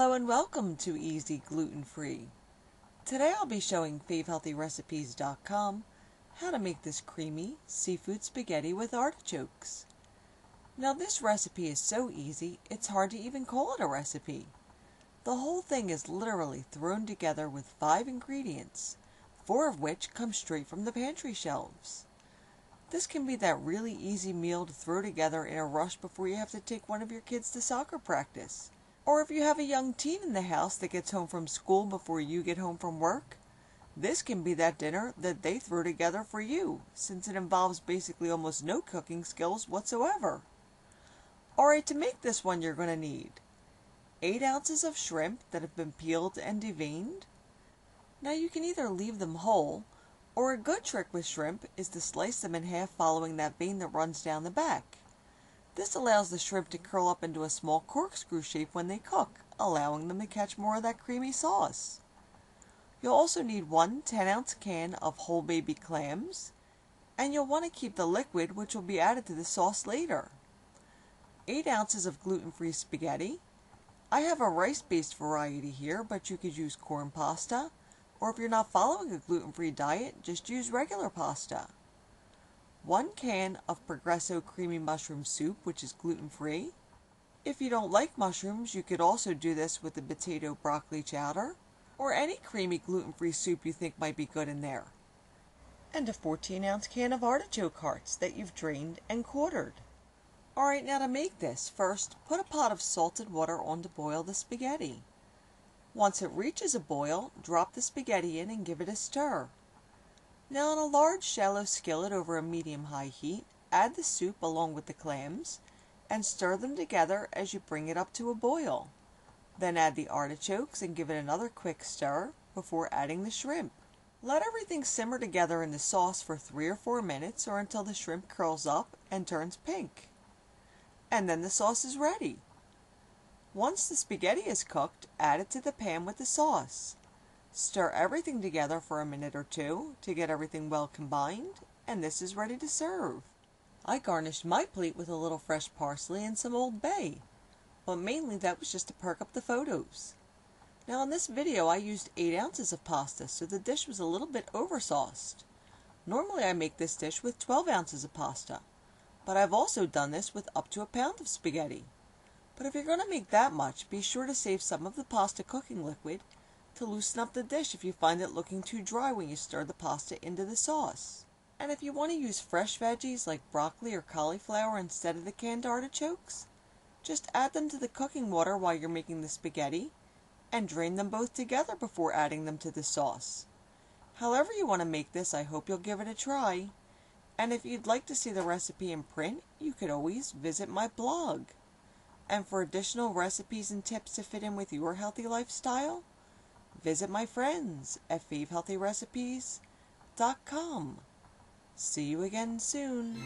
Hello and welcome to Easy Gluten Free. Today I'll be showing FaveHealthyRecipes.com how to make this creamy seafood spaghetti with artichokes. Now this recipe is so easy it's hard to even call it a recipe. The whole thing is literally thrown together with 5 ingredients, 4 of which come straight from the pantry shelves. This can be that really easy meal to throw together in a rush before you have to take one of your kids to soccer practice. Or if you have a young teen in the house that gets home from school before you get home from work, this can be that dinner that they throw together for you, since it involves basically almost no cooking skills whatsoever. Alright, to make this one you're going to need 8 ounces of shrimp that have been peeled and deveined. Now you can either leave them whole, or a good trick with shrimp is to slice them in half following that vein that runs down the back. This allows the shrimp to curl up into a small corkscrew shape when they cook, allowing them to catch more of that creamy sauce. You'll also need 1 10-ounce can of whole baby clams, and you'll want to keep the liquid, which will be added to the sauce later. 8 ounces of gluten-free spaghetti. I have a rice-based variety here, but you could use corn pasta, or if you're not following a gluten-free diet, just use regular pasta. 1 can of Progresso creamy mushroom soup, which is gluten-free. If you don't like mushrooms, you could also do this with the potato broccoli chowder, or any creamy gluten-free soup you think might be good in there. And a 14-ounce can of artichoke hearts that you've drained and quartered. Alright, now to make this, first put a pot of salted water on to boil the spaghetti. Once it reaches a boil, drop the spaghetti in and give it a stir. Now in a large shallow skillet over a medium-high heat, add the soup along with the clams and stir them together as you bring it up to a boil. Then add the artichokes and give it another quick stir before adding the shrimp. Let everything simmer together in the sauce for 3 or 4 minutes or until the shrimp curls up and turns pink. And then the sauce is ready. Once the spaghetti is cooked, add it to the pan with the sauce. Stir everything together for a minute or 2 to get everything well combined, and this is ready to serve. I garnished my plate with a little fresh parsley and some Old Bay, but mainly that was just to perk up the photos. Now in this video I used 8 ounces of pasta, so the dish was a little bit oversauced. Normally I make this dish with 12 ounces of pasta, but I've also done this with up to a pound of spaghetti. But if you're going to make that much, be sure to save some of the pasta cooking liquid to loosen up the dish if you find it looking too dry when you stir the pasta into the sauce. And if you want to use fresh veggies like broccoli or cauliflower instead of the canned artichokes, just add them to the cooking water while you're making the spaghetti and drain them both together before adding them to the sauce. However you want to make this, I hope you'll give it a try. And if you'd like to see the recipe in print, you could always visit my blog. And for additional recipes and tips to fit in with your healthy lifestyle, visit my friends at FaveHealthyRecipes.com. See you again soon.